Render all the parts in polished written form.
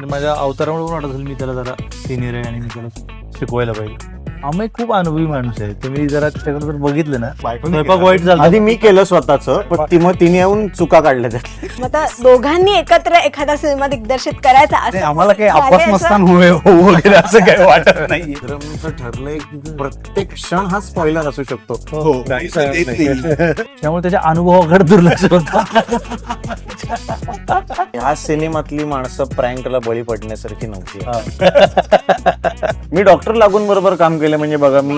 आणि माझ्या अवतारामुळे पण वाटत असेल मी त्याला जरा सिनियर आहे आणि मी त्याला शिकवायला पाहिजे. आम्ही खूप अनुभवी माणूस आहे. तुम्ही जरा त्याच्याकडे जर बघितलं ना स्वयंपाक वाईट झाला आधी मी केलं स्वतःच, पण तिने येऊन चुका काढल्या त्यात. मग आता दोघांनी एकत्र एखादा सिनेमा दिग्दर्शित करायचा असं आम्हाला काही झालंय आपस असं? नसताना वगैरे असं काही वाटत नाही. तर ठरलंय की प्रत्येक क्षण हा स्पॉइलर असू शकतो. त्यामुळे त्याच्या अनुभवाकडे दुर्लक्ष होतं. ह्या सिनेमातली माणसं प्रँकला बळी पडण्यासारखी नव्हती. मी डॉक्टर लागून बरोबर काम केलं म्हणजे बघा मी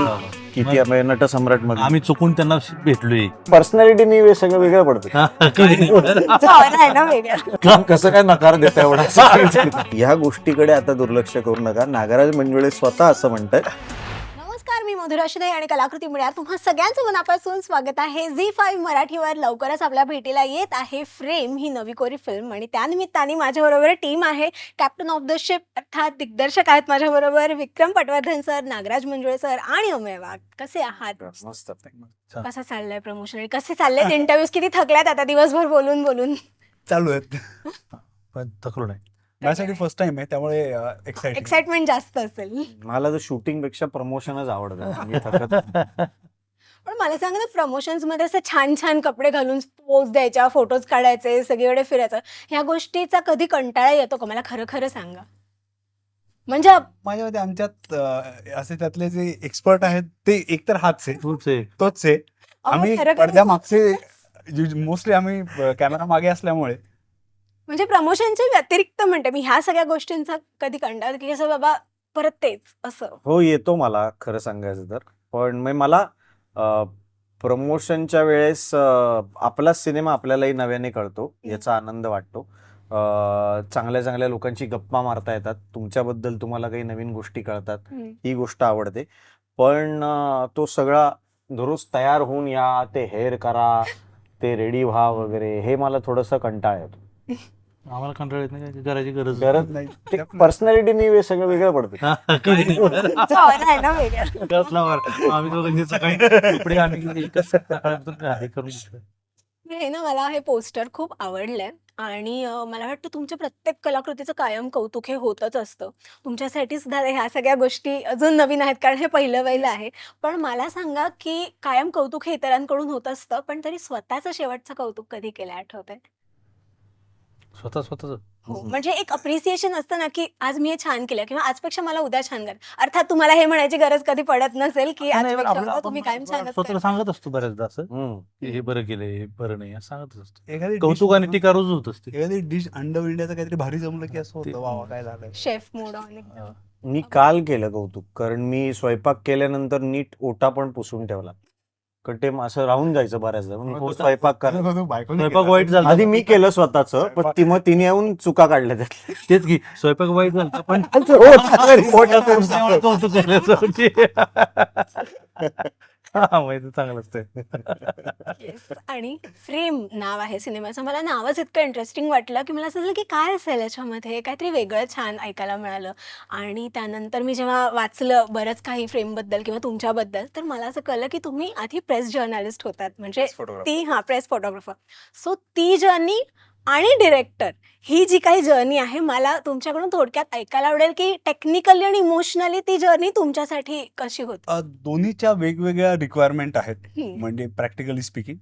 किती नटसम्राट मध्ये आम्ही चुकून त्यांना भेटलोय. पर्सनॅलिटीने सगळं वेगळं पडतं. तुमचा aura आहे ना वेगळा. कसं काय नकार देता एवढा. ह्या गोष्टीकडे आता दुर्लक्ष करू नका. नागराज मंजुळे स्वतः असं म्हणतात. नमस्कार, मी मधुरा शिंदे आणि कलाकृती मीडिया तुम्हा सगळ्यांचं मनापासून स्वागत आहे. झी5 मराठीवर लवकरच आपल्या भेटीला येत आहे फ्रेम ही नवी कोरी फिल्म आणि त्यानिमित्ताने माझ्याबरोबर टीम आहे. कॅप्टन ऑफ द शिप अर्थात दिग्दर्शक आहेत माझ्याबरोबर विक्रम पटवर्धन सर, नागराज मंजुळे सर आणि अमेय वाघ. कसे आहात? मस्त. कसं चाललंय प्रमोशन आणि कसे चाललेत इंटरव्ह्यूज? किती थकल्यात आता दिवसभर बोलून बोलून? चालू आहेत. पण थकलो नाही. माझ्यासाठी फर्स्ट टाइम आहे त्यामुळे एक्साइटमेंट जास्त असेल. मला तर शूटिंग पेक्षा प्रमोशनच आवडतं. मी थकत नाही. पण मला सांगा ना, प्रमोशन्स मध्ये असं छान छान कपडे घालून पोज द्यायच्या, फोटोज काढायचे, सगळीकडे फिरायचं, ह्या गोष्टीचा कधी कंटाळा येतो का? मला खरं खरं सांगा. म्हणजे माझ्या मते आमच्यात असे त्यातले जे एक्सपर्ट आहेत ते एकतर हाच आहे, तूच आहे. तोच आहे. आम्ही खरं खरं पडद्या मागचे मोस्टली आम्ही कॅमेरा मागे असल्यामुळे म्हणजे प्रमोशनच्या व्यतिरिक्त म्हणते मी, ह्या सगळ्या गोष्टींचा कधी कंटाळा की असं बाबा परत तेच असं? हो, येतो मला खरं सांगायचं तर. पण मला प्रमोशनच्या वेळेस आपला सिनेमा आपल्यालाही नव्याने कळतो, याचा आनंद वाटतो. चांगल्या चांगल्या लोकांची गप्पा मारता येतात, तुमच्याबद्दल तुम्हाला काही नवीन गोष्टी कळतात, ही गोष्ट आवडते. पण तो सगळा दररोज तयार होऊन या, ते हेअर करा, ते रेडी व्हा वगैरे, हे मला थोडंसं कंटाळा येतो. आम्हाला कंटाळा येत नाही, करायची गरज गरज नाही. ते पर्सनॅलिटीने सगळं वेगळं पडतं. तुमचा aura आहे ना वेगळा. आम्ही दोघांचे सकाळी कपडे आम्ही एकच सकाळपासून हे करून घेतलं. हे ना, मला हे पोस्टर खूप आवडलंय आणि मला वाटतं तुमच्या प्रत्येक कलाकृतीचं कायम कौतुक हे होतच असतं. तुमच्यासाठी सुद्धा ह्या सगळ्या गोष्टी अजून नवीन आहेत कारण हे पहिलं आहे. पण मला सांगा की कायम कौतुक हे इतरांकडून होत असतं, पण तरी स्वतःचं शेवटचं कौतुक कधी केलं आठवतंय? स्वतःच हो, म्हणजे एक अप्रिसिएशन असतं ना की आज मी हे छान केलं किंवा आजपेक्षा मला उद्या छान कर. अर्थात तुम्हाला हे म्हणायची गरज कधी पडत नसेल की आजपेक्षा तुम्ही कायम छान स्वतःला सांगत असतो बऱ्याचदा असं हम्म. की हे बरं केलं, हे बरं नाही, असं सांगतच असतो. एखादी कौतुक आणि टीका रोज होत असते. एखादी डिश अंड विंड्याचं काहीतरी भारी जमलं की असं ते- होतं, वा काय झालं. शेफ मूड ऑन एकदम. मी काल केलं कौतुक, कारण मी स्वयंपाक केल्यानंतर नीट ओटा पण पुसून ठेवला. कारण ते असं राहून जायचं बऱ्याचदा. मग हो, स्वयंपाक कर. स्वयंपाक वाईट झाला आधी मी केलं स्वतःच, पण तिने येऊन चुका काढल्या त्यात. तेच की स्वयंपाक वाईट झाला पण कौतुक करण्यासाठी. हा, माहिती चांगलं असतंय. Yes. आणि फ्रेम नाव आहे सिनेमाचं. मला नावच इतकं इंटरेस्टिंग वाटलं की मला असं झालं की काय असेल याच्यामध्ये, काहीतरी वेगळं छान ऐकायला मिळालं. आणि त्यानंतर मी जेव्हा वाचलं बरंच काही फ्रेमबद्दल किंवा तुमच्याबद्दल, तर मला असं कळलं की तुम्ही आधी प्रेस जर्नलिस्ट होतात, म्हणजे प्रेस फोटोग्राफर. सो ती जर्नी आणि डिरेक्टर ही जी काही जर्नी आहे, मला तुमच्याकडून थोडक्यात ऐकायला आवडेल की टेक्निकली आणि इमोशनली ती जर्नी तुमच्यासाठी कशी होती? दोन्हीच्या वेगवेगळ्या रिक्वायरमेंट आहेत. हम्म. म्हणजे प्रॅक्टिकली स्पीकिंग,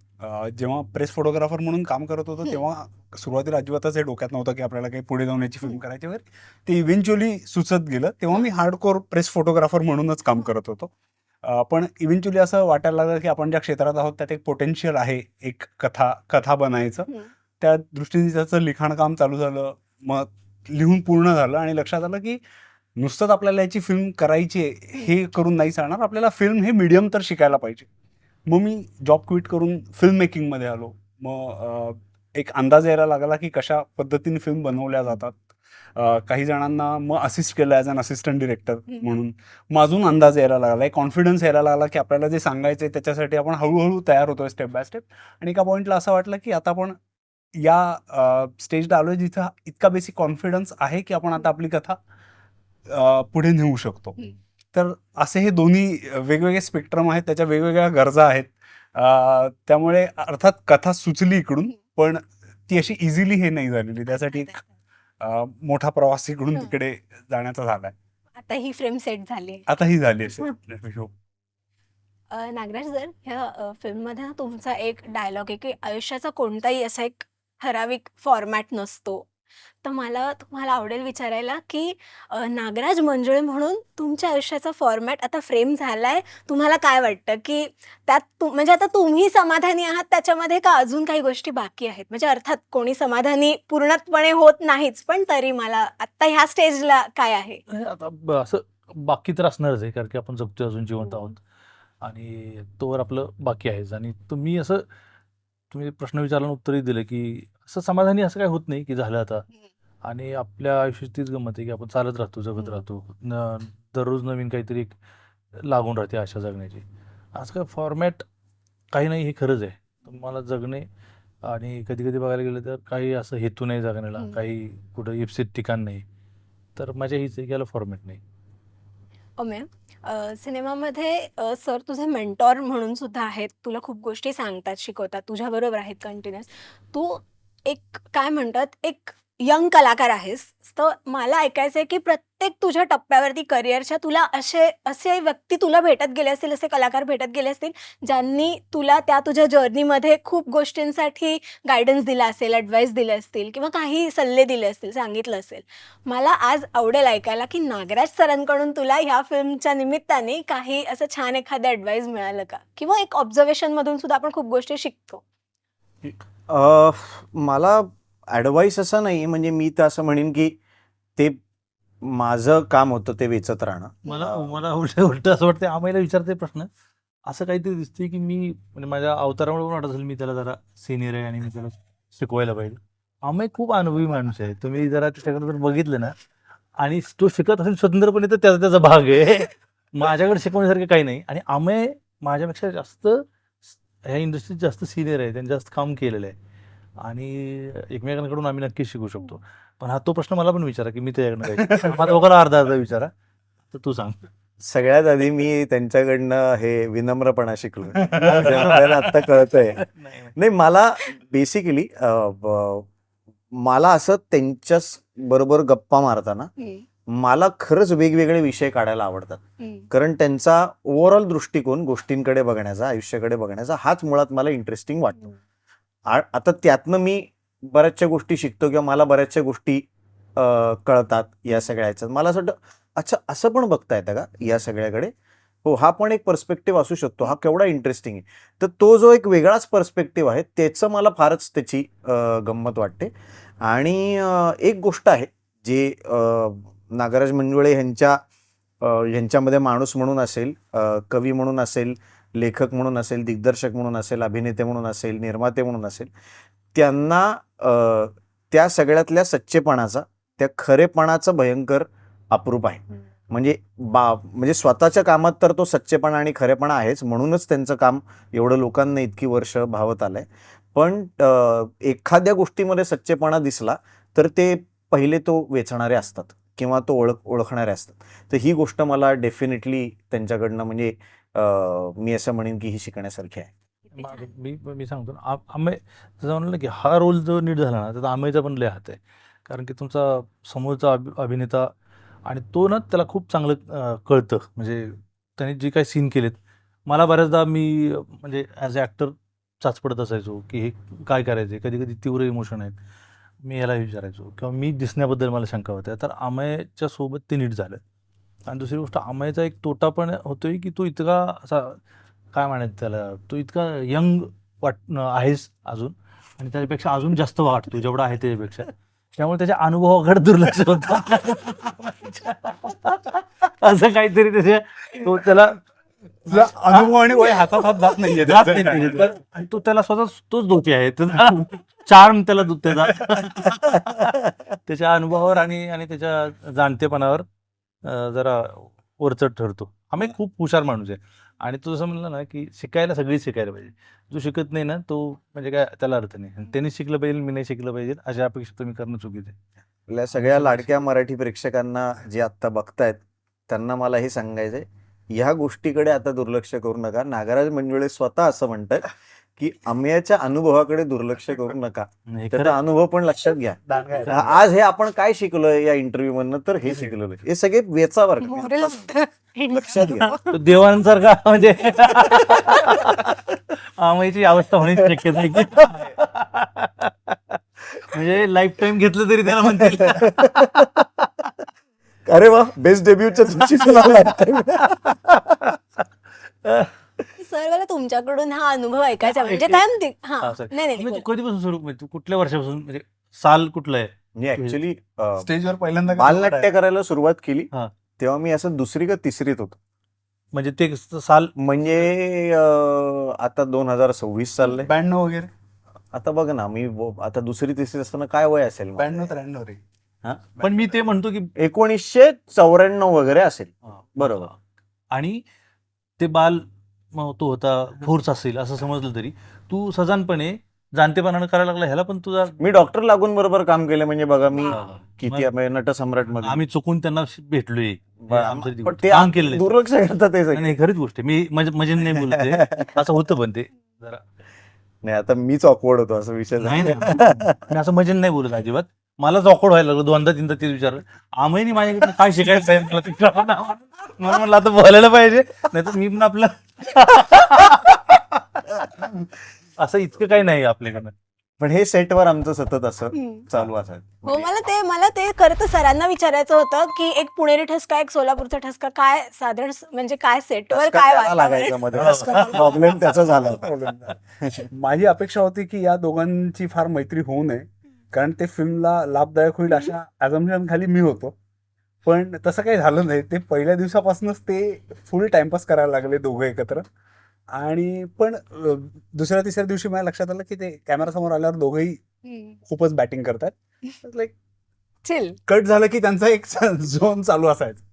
जेव्हा प्रेस फोटोग्राफर म्हणून काम करत होतो तेव्हा सुरुवातीला अजिबातच हे डोक्यात नव्हतं की आपल्याला काही पुढे जाऊन याची फिल्म करायची वगैरे. ते इव्हेंच्युअली सुचत गेलं, तेव्हा मी हार्डकोर प्रेस फोटोग्राफर म्हणूनच काम करत होतो. पण इव्हेंच्युअली असं वाटायला लागलं की आपण ज्या क्षेत्रात आहोत त्यात एक पोटेन्शियल आहे, एक कथा बनायचं. त्या दृष्टीने त्याचं लिखाणकाम चालू झालं, मग लिहून पूर्ण झालं आणि लक्षात आलं की नुसतंच आपल्याला याची फिल्म करायची आहे हे करून नाही चालणार, आपल्याला फिल्म हे मीडियम तर शिकायला पाहिजे. मग मी जॉब क्विट करून फिल्म मेकिंगमध्ये आलो. मग एक अंदाज यायला लागला की कशा पद्धतीने फिल्म बनवल्या जातात. काही जणांना मग असिस्ट केलं ॲज अन असिस्टंट डिरेक्टर म्हणून. मग अजून अंदाज यायला लागला, एक कॉन्फिडन्स यायला लागला की आपल्याला जे सांगायचं आहे त्याच्यासाठी आपण हळूहळू तयार होतोय स्टेप बाय स्टेप. आणि एका पॉईंटला असं वाटलं की आता आपण या स्टेजला आलोय जिथं इतका बेसिक कॉन्फिडन्स आहे की आपण आता आपली कथा पुढे नेऊ शकतो. तर असे हे दोन्ही वेगवेगळे स्पेक्ट्रम आहेत, त्याच्या वेगवेगळ्या गरजा आहेत. त्यामुळे अर्थात कथा सुचली इकडून, पण ती अशी इझिली हे नाही झालेली. त्यासाठी मोठा प्रवास इकडून तिकडे जाण्याचा झालाय. आता ही फ्रेम सेट झाली. आता ही झाली असेल. नागराज सर, ह्या फिल्ममध्ये ना तुमचा एक डायलॉग आहे की आयुष्याचा कोणताही असा एक ठराविक फॉर्मॅट नसतो. तर मला तुम्हाला आवडेल विचारायला की नागराज मंजुळे म्हणून तुमच्या आयुष्याचा फॉर्मॅट आता फ्रेम झालाय. तुम्हाला काय वाटतं की त्यात म्हणजे आता तुम्ही समाधानी आहात त्याच्यामध्ये, का अजून काही गोष्टी बाकी आहेत? म्हणजे अर्थात कोणी समाधानी पूर्णपणे होत नाहीच, पण तरी मला आता ह्या स्टेजला काय आहे? आता असं बाकी तर असणारच आहे, कारण की आपण जगतोय, अजून जिवंत आहोत आणि तोवर आपलं बाकी आहेच. आणि तुम्ही प्रश्न विचारल्यानं उत्तरही दिलं की असं समाधानी असं काय होत नाही की झालं आता. आणि आपल्या आयुष्यात तीच गंमत आहे की आपण चालत राहतो, जगत राहतो. दररोज नवीन काहीतरी एक लागून राहते आशा जगण्याची. आज काय फॉर्मॅट काही नाही, हे खरंच आहे. तुम्हाला जगणे आणि कधी कधी बघायला गेलं तर काही असं हेतू नाही जगण्याला, काही कुठं इप्सित ठिकाण नाही. तर मजा हीच आहे की याला फॉर्मॅट नाही. मॅम, सिनेमामध्ये सर तुझे मेंटॉर म्हणून सुद्धा आहेत. तुला खूप गोष्टी सांगतात, शिकवतात, तुझ्याबरोबर आहेत कंटिन्युअस. तू एक काय म्हणतात, एक यंग कलाकार आहेस. तर मला ऐकायचं आहे की प्रत्येक तुझ्या टप्प्यावरती करिअरच्या तुला असे व्यक्ती तुला भेटत गेले असतील, असे कलाकार भेटत गेले असतील, ज्यांनी तुला त्या तुझ्या जर्नीमध्ये खूप गोष्टींसाठी गायडन्स दिला असेल, ॲडवाईस दिले असतील किंवा काही सल्ले दिले असतील, सांगितलं असेल. मला आज आवडेल ऐकायला की नागराज सरांकडून तुला ह्या फिल्मच्या निमित्ताने काही असं छान एखादं ॲडवाईस मिळालं का? किंवा एक ऑब्झर्वेशनमधून सुद्धा आपण खूप गोष्टी शिकतो. मला ॲडवाईस असं नाही, म्हणजे मी तर असं म्हणेन की ते माझं काम होतं ते वेचत राहणं. मला उलट असं वाटतं, आम्हाला विचारते प्रश्न असं काहीतरी दिसते की मी म्हणजे माझ्या अवतारामुळे पण वाटत असेल मी त्याला जरा सिनियर आहे आणि मी त्याला शिकवायला पाहिजे. आम्ही खूप अनुभवी माणूस आहे. तुम्ही जरा त्याच्याकडे जर बघितलं ना, आणि तो शिकत असेल स्वतंत्रपणे तर त्याचा त्याचा भाग आहे. माझ्याकडे शिकवण्यासारखं काही नाही. आणि आम्ही माझ्यापेक्षा जास्त ह्या इंडस्ट्रीत जास्त सिनियर आहे, त्यांनी जास्त काम केलेलं आहे आणि एकमेकांकडून आम्ही नक्कीच शिकू शकतो. पण हा तो प्रश्न मला पण विचारा की मी त्याच्याकडनं काय मला दोघांना अर्धा अर्धा विचारा. तर तू सांग. सगळ्यात आधी मी त्यांच्याकडनं हे विनम्रपणा शिकलो. जे आपल्याला आता कळतंय. नाही, मला बेसिकली मला असं त्यांच्या बरोबर गप्पा मारताना मला खरंच वेगवेगळे विषय काढायला आवडतात. कारण त्यांचा ओव्हरऑल दृष्टिकोन गोष्टींकडे बघण्याचा, आयुष्याकडे बघण्याचा, हाच मुळात मला इंटरेस्टिंग वाटतो. आता त्यातनं मी बऱ्याचशा गोष्टी शिकतो किंवा मला बऱ्याचशा गोष्टी कळतात या सगळ्या ह्याच्यात. मला असं वाटतं, अच्छा असं पण बघता येतं का या सगळ्याकडे? हो, हा पण एक पर्स्पेक्टिव्ह असू शकतो. हा केवढा इंटरेस्टिंग आहे. तर तो जो एक वेगळाच पर्स्पेक्टिव्ह आहे त्याचं मला फारच त्याची गंमत वाटते. आणि एक गोष्ट आहे जे नागराज मंजुळे ह्यांच्यामध्ये माणूस म्हणून असेल, कवी म्हणून असेल, लेखक म्हणून असेल, दिग्दर्शक म्हणून असेल, अभिनेते म्हणून असेल, निर्माते म्हणून असेल, त्यांना त्या सगळ्यातल्या सच्चेपणाचा, त्या खरेपणाचं भयंकर अप्रूप आहे. म्हणजे स्वतःच्या कामात तर तो सच्चेपणा आणि खरेपणा आहेच, म्हणूनच त्यांचं काम एवढं लोकांना इतकी वर्ष भावत आलंय. पण एखाद्या गोष्टीमध्ये सच्चेपणा दिसला तर ते पहिले तो वेचणारे असतात किंवा तो ओळखणारे असतात. तर ही गोष्ट मला डेफिनेटली त्यांच्याकडनं म्हणजे मी असं म्हणेन की ही शिकण्यासारखी आहे. मी सांगतो ना, आम्ही जसं म्हणलं की हा रोल जो नीट झाला ना, तर आम्हीचा पण लय हात आहे. कारण की तुमचा समोरचा अभिनेता आणि तो ना त्याला खूप चांगलं कळतं. म्हणजे त्याने जे काही सीन केलेत, मला बऱ्याचदा मी म्हणजे ॲज अ ॲक्टर चाचपडत असायचो की हे काय करायचं. कधी कधी तीव्र इमोशन आहेत, मी याला विचारायचो किंवा मी दिसण्याबद्दल मला शंका होत्या. तर आमयच्या सोबत ते नीट झालं. आणि दुसरी गोष्ट, आमयचा एक तोटा पण होतोय की तो इतका असा काय म्हणायचं त्याला, तो इतका यंग आहेस अजून, आणि त्याच्यापेक्षा अजून जास्त वाटतो जेवढा आहे त्याच्यापेक्षा. त्यामुळे त्याच्या अनुभवाकडे दुर्लक्ष होतं. असं काहीतरी तो त्याला अनुभव आणि वय हातात हात जात नाहीये. जात नाही त्याच्यात. आणि तो त्याला स्वतः तोच दोषी आहे. चार्म त्याला त्याच्या अनुभवावर आणि त्याच्या जाणतेपणावर जरा वरचढ ठरतो. आम्ही खूप हुशार माणूस आहे. आणि तू जसं म्हणलं ना की शिकायला सगळीच शिकायला पाहिजे. जो शिकत नाही ना तो म्हणजे काय त्याला अर्थ नाही. त्यांनी शिकलं पाहिजे, मी नाही शिकलं पाहिजे अशा अपेक्षा तुम्ही करणं चुकीचं आहे. आपल्या सगळ्या लाडक्या मराठी प्रेक्षकांना जे आत्ता बघतायत त्यांना मला हे सांगायचंय, ह्या गोष्टीकडे आता दुर्लक्ष करू नका. नागराज मंजुळे स्वतः असं म्हणतात की अमेयाच्या अनुभवाकडे दुर्लक्ष करू नका, नाही, त्याचा खरं- अनुभव पण लक्षात घ्या. आज हे आपण काय शिकलोय या इंटरव्ह्यू मधनं, तर हे शिकलोय. हे सगळे वेचावर Moral of the लक्षात घ्या. तो देवांसारखा म्हणजे आमईची अवस्था होण्याची शक्यता आहे की म्हणजे लाईफ टाइम घेतलं तरी त्याला म्हणतील. अरे वा, बेस्ट डेब्यूटच्या दिवशी सर मला तुमच्याकडून हा अनुभव ऐकायचा आहे. म्हणजे काय म्हणते हा हा, sorry. नाही नाही म्हणजे बोला. कधीपासून सुरू म्हणजे तू कुठल्या वर्षापासून म्हणजे साल कुठलं आहे? मी ऍक्च्युली स्टेजवर पहिल्यांदा बालनाट्य करायला सुरुवात केली हा. तेव्हा मी असं दुसरी का तिसरीत होतो. म्हणजे ते साल म्हणजे आता 2026 चाललंय. 92 वगैरे, आता बघ ना, मी आता दुसरी तिसरी असताना काय वय असेल माझं? 92-93 रे. पण मी ते म्हणतो की 1994 वगैरे असेल. बरोबर. आणि ते बाल तो होता फोर्स असेल असं समजलं तरी तू सजानपणे जाणतेपणानं करायला लागला. ह्याला पण तुझा मी डॉक्टर लागून बरोबर काम केलं. म्हणजे बघा मी वा. किती नटसम्राट मध्ये आम्ही चुकून त्यांना भेटलोय. पण ते दुर्लक्ष करतात ते सगळे. नाही खरीच गोष्ट आहे. मी मजेने नाही बोलते असं होतं पण ते जरा नाही, आता मीच ऑकवर्ड होतो असं विषय झाला. नाही मी असं मजेने नाही बोलत अजिबात. मलाच ऑकवर्ड व्हायला लागलं. दोनदा तीनदा तेच विचारलं. आम्ही माझ्याकडे काय शिकायचं आहे मला तिकडं म्हणून म्हणलं आता बोलायला पाहिजे, नाही तर मी पण आपलं असं इतकं काही नाही आपल्याकडनं. पण हे सेटवर आमचं सतत असं हम्म. चालू असायचं. हो मला ते खरं तर सरांना विचारायचं होतं की एक पुणेरी ठसका एक सोलापूरचा ठसका काय साधारण म्हणजे काय सेटवर काय वातावरण? लागायचं मध्ये प्रॉब्लेम त्याचा झाला होता. माझी अपेक्षा होती की या दोघांची फार मैत्री होऊ नये, कारण ते फिल्मला लाभदायक होईल अशा अझम्पशन खाली मी होतो. पण तसं काही झालं नाही. ते पहिल्या दिवसापासूनच ते फुल टाइमपास करायला लागले दोघं एकत्र. आणि पण दुसऱ्या तिसऱ्या दिवशी माझ्या लक्षात आलं की ते कॅमेरा समोर आल्यावर दोघंही हम्म. खूपच बॅटिंग करतात. Like Chill. कट झालं की त्यांचा एक झोन चालू असायचा.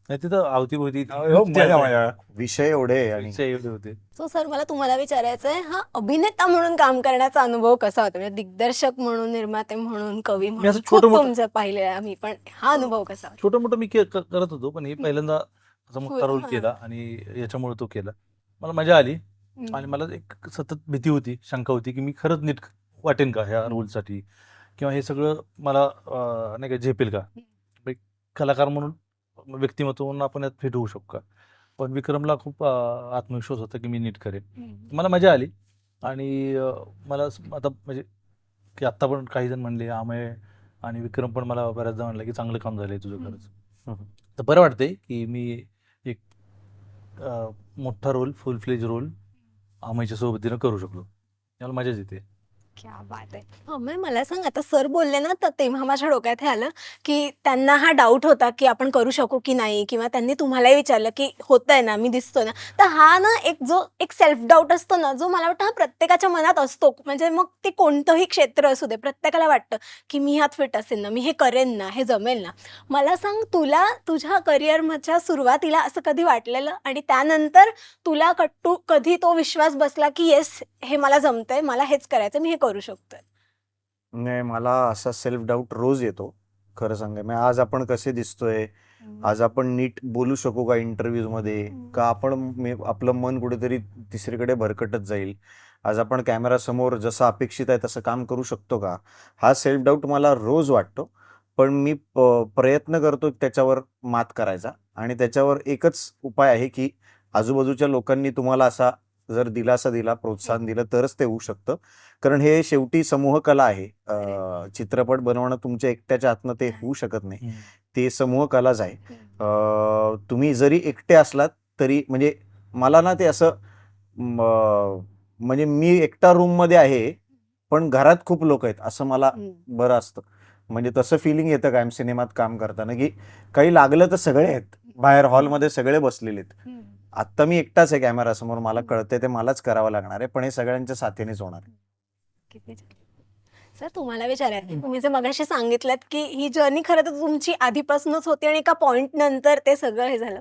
नाही तिथं अवतीभोवती मजा. विषय एवढे आणि विषय एवढे होते. सो सर मला तुम्हाला विचारायचं आहे हा अभिनेता म्हणून काम करण्याचा अनुभव कसा होता? म्हणजे दिग्दर्शक म्हणून, निर्माते म्हणून, कवी म्हणून असं खूप छोटं-मोठं- तुमचं पाहिलं आम्ही, पण हा अनुभव कसा होता? छोटं मोठं मी करत होतो, पण हे पहिल्यांदा असा मोठा रोल हा. केला आणि याच्यामुळे तो केला. मला मजा आली हम्म. आणि मला एक सतत भीती होती, शंका होती की मी खरंच नीट वाटेन का ह्या रोलसाठी, किंवा हे सगळं मला नाही का झेपेल का, एक कलाकार म्हणून व्यक्तिमत्व म्हणून आपण यात फिट होऊ शकू का. पण विक्रमला खूप आत्मविश्वास होता की मी नीट करेन. हम्म. मला मजा आली आणि मला आता म्हणजे की आत्ता पण काही जण म्हणले, आमय आणि विक्रम पण मला बऱ्याचदा म्हणलं की चांगलं काम झालंय तुझं खरंच. तर बरं वाटतंय की मी एक मोठा रोल, फुल फ्लेज रोल आमयच्या सोबतीनं करू शकलो. मला मजाच येते. क्या बात आहे. अमय मला सांग, आता सर बोलले ना तर तेव्हा माझ्या डोक्यात हे आलं की त्यांना हा डाऊट होता की आपण करू शकू की नाही, किंवा त्यांनी तुम्हालाही विचारलं की होतंय ना, मी दिसतोय ना. तर हा ना एक सेल्फ डाऊट असतो ना, जो मला वाटतं हा प्रत्येकाच्या मनात असतो. म्हणजे मग ते कोणतंही क्षेत्र असू दे, प्रत्येकाला वाटतं की मी ह्यात फिट असेल ना, मी हे करेन ना, हे जमेल ना. मला सांग, तुला तुझ्या करिअरच्या सुरुवातीला असं कधी वाटलेलं, आणि त्यानंतर तुला कधी तो विश्वास बसला की येस, हे मला जमतंय, मला हेच करायचं, मी हे करू शकतोय? नाही, मला असा सेल्फ डाऊट रोज येतो खरं सांगाय. म्हणजे आज आपण कसे दिसतोय, आज आपण नीट बोलू शकू का इंटरव्ह्यूज मध्ये, का आपण आपलं मन कुठेतरी तिसरीकडे भरकटत जाईल, आज आपण कॅमेरा समोर जसं अपेक्षित आहे तसं काम करू शकतो का, हा सेल्फ डाऊट मला रोज वाटतो. पण मी प्रयत्न करतो त्याच्यावर मात करायचा. आणि त्याच्यावर एकच उपाय आहे की आजूबाजूच्या लोकांनी तुम्हाला असा जर दिलासा दिला, प्रोत्साहन दिलं, तरच ते होऊ शकतं. कारण हे शेवटी समूह कला आहे. चित्रपट बनवणं तुमच्या एकट्याच्या हातनं ते होऊ शकत नाही, ते समूह कलाच आहे. तुम्ही जरी एकटे असलात तरी, म्हणजे मला ना ते असं म्हणजे मी एकटा रूम मध्ये आहे पण घरात खूप लोक आहेत असं मला बरं असतं. म्हणजे तसं फिलिंग येतं कायम सिनेमात काम करताना, की काही लागलं तर सगळे आहेत बाहेर हॉलमध्ये, सगळे बसलेले आहेत. आत्ता मी एकटाच आहे कॅमेरा समोर, मला कळतंय ते मलाच करावं लागणार आहे, पण हे सगळ्यांच्या साथीनेच होणार आहे. किती छान. सर तुम्हाला विचारायचं, तुम्ही जे मगाशी सांगितलं की ही जर्नी खरं तर तुमची आधीपासूनच होती आणि एका पॉइंट नंतर ते सगळं हे झालं,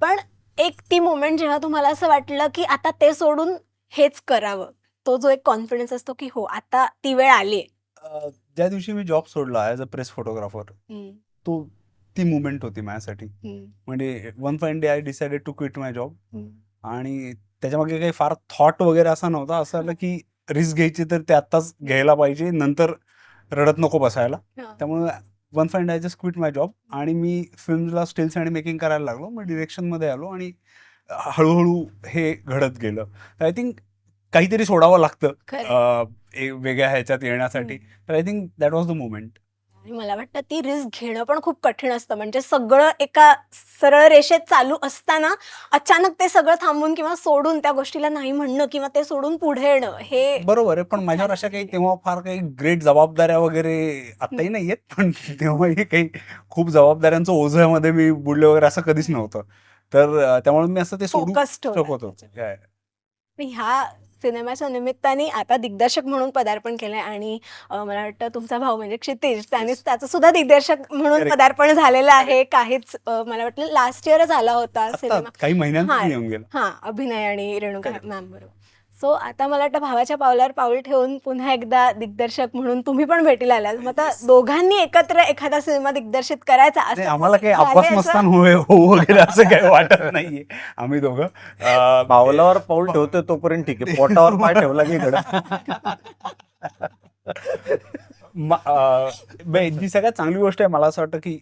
पण एक ती मोमेंट जेव्हा तुम्हाला असं वाटलं की आता ते सोडून हेच करावं, तो जो एक कॉन्फिडन्स असतो की हो आता ती वेळ आली आहे. ज्या दिवशी मी जॉब सोडला ॲज अ प्रेस फोटोग्राफर, ती मुवमेंट होती माझ्यासाठी. म्हणजे one fine day I decided to quit my job. आणि त्याच्यामागे काही फार थॉट वगैरे असा नव्हता. असं आलं की रिस्क घ्यायची तर ते आत्ताच घ्यायला पाहिजे, नंतर रडत नको बसायला. हा. त्यामुळे one fine I just quit my job आणि मी फिल्मला स्टिल्स आणि मेकिंग करायला लागलो. मग डिरेक्शनमध्ये आलो आणि हळूहळू हे घडत गेलं. आय थिंक काहीतरी सोडावं लागतं खरं. वेगळ्या ह्याच्यात येण्यासाठी. तर I think that was the moment. आणि मला वाटतं ती रिस्क घेणं पण खूप कठीण असतं. म्हणजे सगळं एका सरळ रेषेत चालू असताना अचानक ते सगळं थांबून किंवा सोडून त्या गोष्टीला नाही म्हणणं किंवा ते सोडून पुढे येणं हे बरोबर आहे, पण खूप माझ्यावर छान अशा काही आहे. तेव्हा फार काही ग्रेट जबाबदाऱ्या वगैरे आत्ताही नाही आहेत, पण तेव्हाही काही खूप जबाबदाऱ्यांचं ओझ्यामध्ये मी बुडले वगैरे असं कधीच नव्हतं. तर त्यामुळे मी असं ते सोडू फोकस्ड शकत होता. होतो. काय पण ह्या सिनेमाच्या निमित्ताने आता दिग्दर्शक म्हणून पदार्पण केलंय आणि मला वाटतं तुमचा भाऊ म्हणजे क्षितिज त्याने त्याचं सुद्धा दिग्दर्शक म्हणून Correct. पदार्पण झालेलं आहे. काहीच मला वाटतं लास्ट इयरच आला होता आता सिनेमा. काही महिन्यांपूर्वी हा. येऊन गेलं. हा, अभिनय आणि रेणुका Correct. मॅम बरोबर. सो आता मला वाटतं भावाच्या पावलावर पाऊल ठेवून पुन्हा एकदा दिग्दर्शक म्हणून तुम्ही पण भेटीला आलात. मग आता दोघांनी एकत्र एखादा सिनेमा दिग्दर्शित करायचा नाही, असं आम्हाला काही झालंय अब्बास असं? मस्तान हो वगैरे असं काही वाटत नाहीये आम्ही दोघं. पावलावर पाऊल ठेवतोय तोपर्यंत ठीक आहे, पोटावर पाय ठेवला की घडत. जी सगळ्यात चांगली गोष्ट आहे मला असं वाटतं की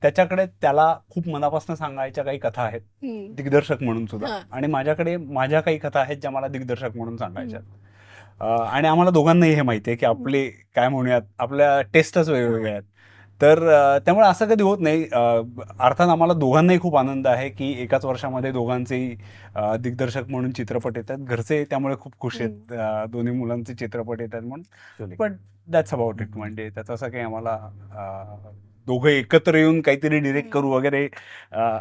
त्याच्याकडे त्याला खूप मनापासून सांगायच्या काही कथा आहेत हम्म. दिग्दर्शक म्हणून सुद्धा, हा. आणि माझ्याकडे माझ्या काही कथा आहेत ज्या मला दिग्दर्शक म्हणून सांगायच्या. आणि आम्हाला दोघांनाही हे माहिती आहे की आपले काय म्हणूयात आपल्या टेस्टच वेगवेगळ्या आहेत. तर त्यामुळे असं कधी होत नाही. अर्थात आम्हाला दोघांनाही खूप आनंद आहे की एकाच वर्षामध्ये दोघांचेही दिग्दर्शक म्हणून चित्रपट येतात. घरचे त्यामुळे खूप खुश आहेत. दोन्ही मुलांचे चित्रपट येतात म्हणून. पण दॅट्स अबाउट इट. म्हणजे त्याचं असं काही आम्हाला दोघं एकत्र येऊन काहीतरी डिरेक्ट करू वगैरे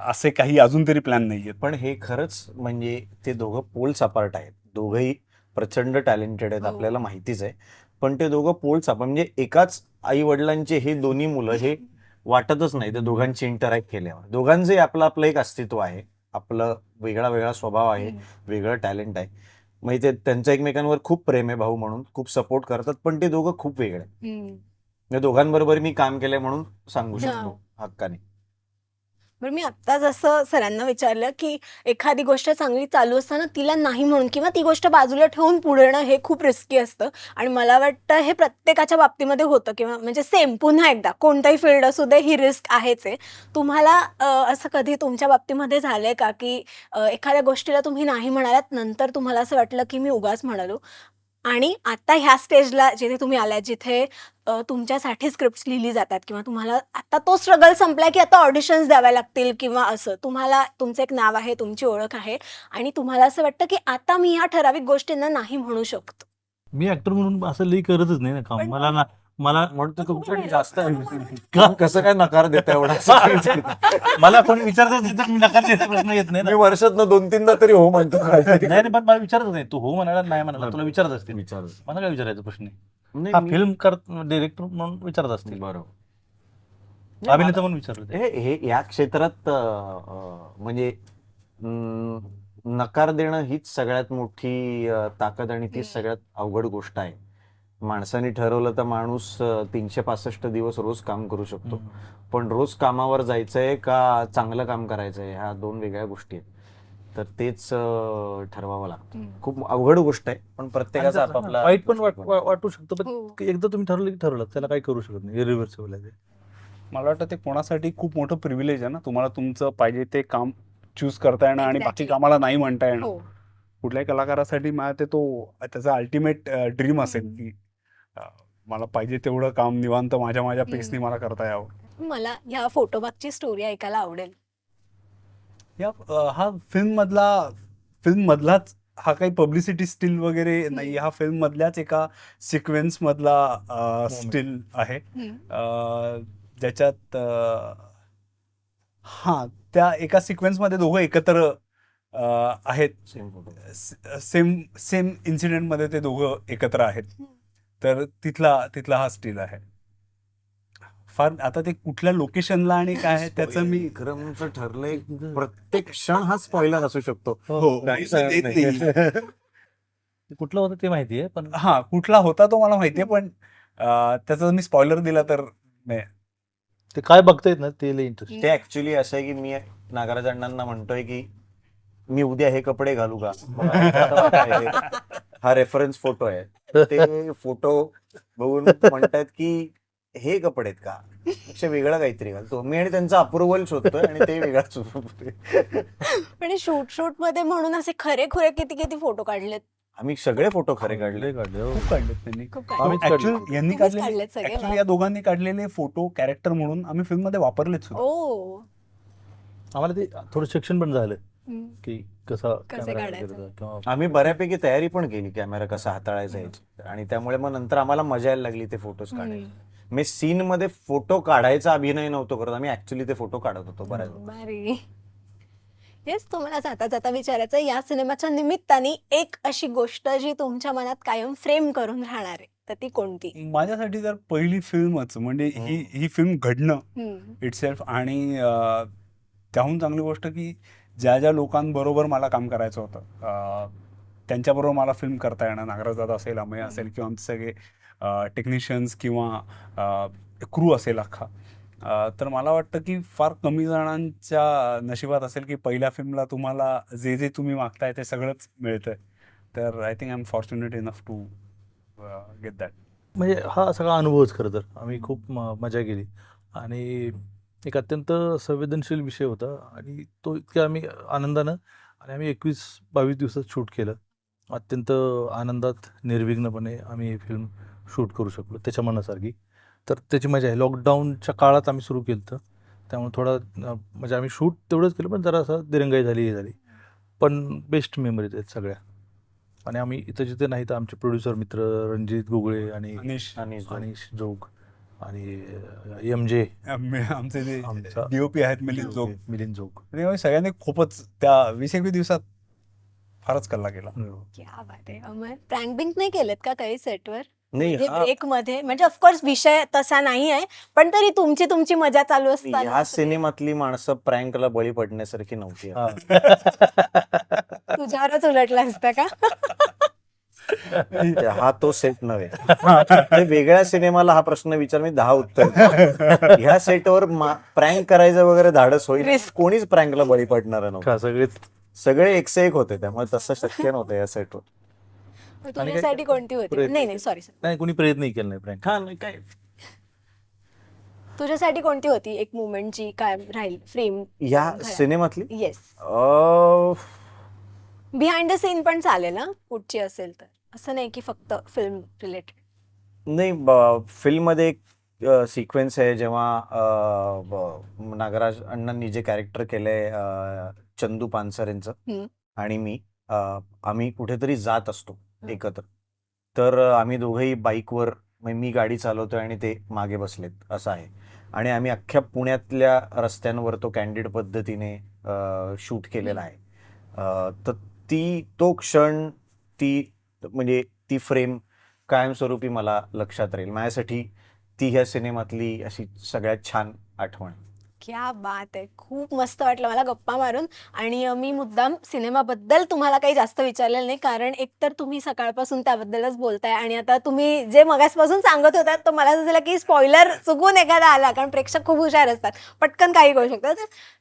असे काही अजून तरी प्लॅन नाही आहेत. पण हे खरंच म्हणजे ते दोघं पोल्स अपार्ट आहेत. दोघंही प्रचंड टॅलेंटेड आहेत, हो. आपल्याला माहितीच आहे. पण ते दोघं पोल्स अपार्ट म्हणजे एकाच आई वडिलांचे हे दोन्ही मुलं हे वाटतच नाही ते दोघांची इंटरॅक्ट केल्यावर. दोघांचे आपलं आपलं एक अस्तित्व आहे, आपलं वेगळा वेगळा स्वभाव आहे, वेगळं टॅलेंट आहे. म्हणजे ते त्यांचं एकमेकांवर खूप प्रेम आहे भाऊ म्हणून, खूप सपोर्ट करतात. पण ते दोघं खूप वेगळे आहेत. हम्म. या दोघांबरोबर मी काम केलंय म्हणून सांगू शकतो हक्काने. बरं, मी आत्ता जसं सरांना विचारलं की एखादी गोष्ट चांगली चालू असताना तिला नाही म्हणून किंवा ती गोष्ट बाजूला ठेवून पुढे येणं हे खूप रिस्की असतं आणि मला वाटतं हे प्रत्येकाच्या बाबतीमध्ये होतं किंवा म्हणजे सेम पुन्हा एकदा कोणताही फील्ड असू दे ही रिस्क आहेच आहे. तुम्हाला असं कधी तुमच्या बाबतीमध्ये झालंय का की एखाद्या गोष्टीला तुम्ही नाही म्हणालात, नंतर तुम्हाला असं वाटलं की मी उगाच म्हणालो आणि आता ह्या स्टेजला जिथे तुम्ही आलात, जिथे तुमच्यासाठी स्क्रिप्ट लिहिली जातात किंवा तुम्हाला आता तो स्ट्रगल संपलाय की आता ऑडिशन्स द्याव्या लागतील किंवा असं तुम्हाला तुमचं एक नाव आहे, तुमची ओळख आहे आणि तुम्हाला असं वाटतं की आता मी या ठराविक गोष्टींना नाही म्हणू शकतो. मी ऍक्टर म्हणून असं लई करतच नाही ना काम. पण- मला ना मला म्हणतो तुमच्याकडे जास्त काम कसं काय नकार देता एवढा? मला कोणी विचारतच नाही तर मी नकार द्यायचा प्रश्न येत नाही ना. मी वर्षातनं 2-3दा तरी हो म्हणतो. नाही नाही, पण मला विचारतच नाही. तू हो म्हणाला नाही म्हणाला तुला विचारत असते. विचार मला काय विचारायचा प्रश्न नाही. नाही, हा मी- फिल्म कर डिरेक्टर म्हणून विचारत असतील, बरोबर. अभिनेता म्हणून विचारलं ते. हे या क्षेत्रात म्हणजे नकार देणं हीच सगळ्यात मोठी ताकद आणि तीच सगळ्यात अवघड गोष्ट आहे. माणसाने ठरवलं तर माणूस 365 दिवस रोज काम करू शकतो. पण रोज कामावर जायचंय का चांगलं काम करायचंय ह्या दोन वेगळ्या गोष्टी आहेत. तर तेच ठरवावं लागतं. खूप अवघड गोष्ट आहे, पण प्रत्येकाचा आपापला वाईट पण वाटू शकतं, पण हो. एकदा तुम्ही ठरवलं की ठरवलं, त्याला काही करू शकत नाही. इरिव्हर्सिबल आहे ते. मला वाटतं ते कोणासाठी खूप मोठं प्रिव्हिलेज आहे ना, तुम्हाला तुमचं पाहिजे ते काम चूज करता येणं आणि बाकी Exactly. कामाला नाही म्हणता येणं. हो. कुठल्याही कलाकारासाठी मला ते तो त्याचा अल्टिमेट ड्रीम असेल की मला पाहिजे तेवढं काम निवांत माझ्या पेसनी मला करता यावं. मला ह्या फोटोबागची स्टोरी ऐकायला आवडेल. हा फिल्म मधलाच हा काही पब्लिसिटी स्टिल वगैरे नाही. हा फिल्म मधल्याच एका सिक्वेन्स मधला स्टिल आहे ज्याच्यात त्या एका सिक्वेन्स मध्ये दोघं एकत्र आहेत. सेम इन्सिडेंट मध्ये ते दोघं एकत्र आहेत. तर तिथला हा स्टिल आहे. फार आता ते कुठल्या लोकेशनला आणि काय आहे त्याचं मी विक्रमचं ठरलंय. प्रत्येक क्षण हा स्पॉइलर असू शकतो. नाही, देत नाही. कुठलं होतं ते माहितीये, पण हा कुठला होता तो मला माहितीये, पण त्याचा मी स्पॉइलर दिला तर नाही. ते काय बघता येत ना ते लई इंटरेस्ट. ते ऍक्च्युली असं आहे की मी नागराज अण्णांना म्हणतोय की मी उद्या हे कपडे घालू का? मग काय आहे? हा रेफरन्स फोटो आहे. ते फोटो बघून म्हणतात की हे कपडे आहेत का, पेक्षा वेगळं काहीतरी घालतो मी, आणि त्यांचा अप्रुव्हल शोधतोय आणि ते वेगळाच. पण शूट मध्ये म्हणून असे खरे खुरे किती किती फोटो काढलेत. आम्ही सगळे फोटो खरे काढले. खूप काढलेत त्यांनी. खूप काढले. आम्हीच काढले. Actually यांनी तुम्हीच काढलेले काढलेत सगळे, actually वा. या दोघांनी काढलेले फोटो कॅरेक्टर म्हणून आम्ही फिल्म मध्ये वापरलेच सुद्धा. ओ आम्हाला ते थोडं शिक्षण पण झालं हम्म. की कसा कसे camera काढायचं. करायचा किंवा आम्ही बऱ्यापैकी तयारी पण केली कॅमेरा कसा हाताळायचा याची, आणि त्यामुळे मग नंतर आम्हाला मजा यायला लागली ते फोटोज काढायला. मी सीन मध्ये फोटो काढायचा अभिनय नव्हतो करत, आम्ही ऍक्च्युली ते फोटो काढत होतो बऱ्याच. भारी. हेच तुम्हाला जाता जाता विचारायचं, या सिनेमाच्या निमित्ताने एक अशी गोष्ट जी तुमच्या मनात कायम फ्रेम करून राहणार आहे, तर ती कोणती? माझ्यासाठी तर पहिली फिल्मच म्हणजे ही फिल्म घडणं हम्म. इटसेल्फ, आणि त्याहून चांगली गोष्ट की ज्या ज्या लोकांबरोबर मला काम करायचं होतं त्यांच्याबरोबर मला फिल्म करता येणं, नागराज दादा असेल, अमय असेल, किंवा आमचे सगळे टेक्निशियन्स किंवा क्रू असेल अख्खा. तर मला वाटतं की फार कमी जणांच्या नशिबात असेल की पहिल्या फिल्मला तुम्हाला जे जे तुम्ही मागताय ते सगळंच मिळतंय. तर I think I am fortunate enough to get that. म्हणजे हा सगळा अनुभवच खरं तर आम्ही खूप मजा केली, आणि एक अत्यंत संवेदनशील विषय होता, आणि तो इतक्या आम्ही आनंदानं, आणि आम्ही 21-22 दिवसात शूट केलं. अत्यंत आनंदात निर्विघ्नपणे आम्ही ही फिल्म शूट करू शकलो त्याच्या मनासारखी. तर त्याची मजा आहे. लॉकडाऊनच्या काळात आम्ही सुरू केलं होतं, त्यामुळे थोडा म्हणजे आम्ही शूट तेवढंच केलं, पण जरा असं दिरंगाई झाली, हे झाली. पण बेस्ट मेमरीज आहेत सगळ्या. आणि आम्ही इथं जिथे नाही तर आमचे प्रोड्युसर मित्र रणजित गुगळे आणि अनिश, अनिश जोग आणि MJ, आमचे जे आमचा DOP आहेत मिलिंद जोग, मिलिंद जोग. त्यामुळे सगळ्यांनी खूपच त्या 20-21 दिवसात फारच कल्ला केला. क्या बात आहे. अमर, प्रँक बिंक नाही केलेत का काही सेटवर? नाही, ब्रेक मध्ये, म्हणजे ऑफकोर्स विषय तसा नाही आहे, पण तरी तुमची मजा चालू असताना ह्या सिनेमातली माणसं प्रँकला बळी पडण्यासारखी नव्हती. हा. तुझ्यावरच उलटला असता का? हा तो सेट नव्हे. ते वेगळ्या सिनेमाला हा प्रश्न विचार, मी 10 उत्तर. ह्या सेटवर प्रँक करायचं वगैरे धाडस होईल, कोणीच प्रँकला बळी पडणार नव्हतं. का सगळेच सगळे एकसे एक होते, त्यामुळे तसं शक्य नव्हतं या सेटवर. तुझ्यासाठी कोणती होती? नाही सॉरी, नाही, कोणी प्रयत्नही केला नाही प्रँक. हा, नाही काय तुझ्यासाठी कोणती होती एक मुवमेंट जी काय राहील फ्रेम? या सिनेमातली येस, बिहाइंड द सीन पण चालेल ना, कुठची असेल तर, असं नाही की फक्त फिल्म रिलेटेड. नाही, फिल्म मध्ये एक सिक्वेन्स आहे जेव्हा नागराज अण्णांनी जे कॅरेक्टर केलंय चंदू पानसरेंचं आणि मी, आम्ही कुठेतरी जात असतो एकत्र. तर आम्ही दोघंही बाईकवर, मी गाडी चालवतोय आणि ते मागे बसलेत असं आहे, आणि आम्ही अख्ख्या पुण्यातल्या रस्त्यांवर तो कॅन्डिड पद्धतीने शूट केलेला आहे. तर तो क्षण, म्हणजे ती फ्रेम कायमस्वरूपी मला लक्षात राहील. माझ्यासाठी ती ह्या सिनेमातली अशी सगळ्यात छान आठवण. क्या बात आहे. खूप मस्त वाटलं मला गप्पा मारून, आणि मी मुद्दाम सिनेमाबद्दल तुम्हाला काही जास्त विचारलेलं नाही, कारण एकतर तुम्ही सकाळपासून त्याबद्दलच बोलताय, आणि आता तुम्ही जे मगासपासून सांगत होतात तो मला असं झालं की स्पॉइलर चुकून एखादा आला, कारण प्रेक्षक खूप हुशार असतात, पटकन काही करू शकतात.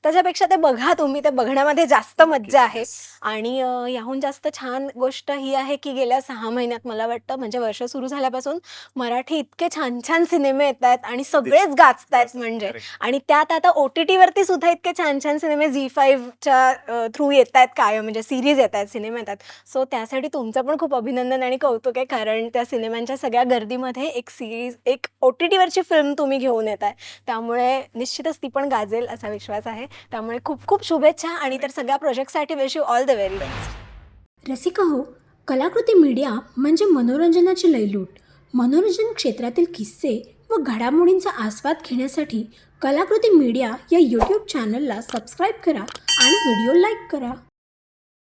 त्याच्यापेक्षा ते बघा तुम्ही, ते बघण्यामध्ये जास्त मज्जा आहे. आणि याहून जास्त छान गोष्ट ही आहे की गेल्या 6 महिन्यात मला वाटतं, म्हणजे वर्ष सुरू झाल्यापासून मराठी इतके छान छान सिनेमे येत आहेत आणि सगळेच गाजतायत, म्हणजे आणि त्यात आता OTT वरती सुद्धा इतके छान छान सिनेमे ZEE5च्या थ्रू येत आहेत काय, म्हणजे सिरीज येत आहेत, सिनेमे येतात. सो त्यासाठी तुमचं पण खूप अभिनंदन आणि कौतुक आहे, कारण त्या सिनेमांच्या सगळ्या गर्दीमध्ये एक सिरीज, एक OTT वरची फिल्म तुम्ही घेऊन येत आहे, त्यामुळे निश्चितच ती पण गाजेल असा विश्वास आहे. त्यामुळे खूप खूप शुभेच्छा, आणि तर सगळ्या प्रोजेक्टसाठी wish you all the very best. Rasika हो, कलाकृती मीडिया म्हणजे मनोरंजनाची लयलूट. मनोरंजन क्षेत्रातील किस्से व घडामोडींचा आस्वाद घेण्यासाठी कलाकृती मीडिया या YouTube चॅनलला सबस्क्राईब करा आणि व्हिडिओ लाईक करा.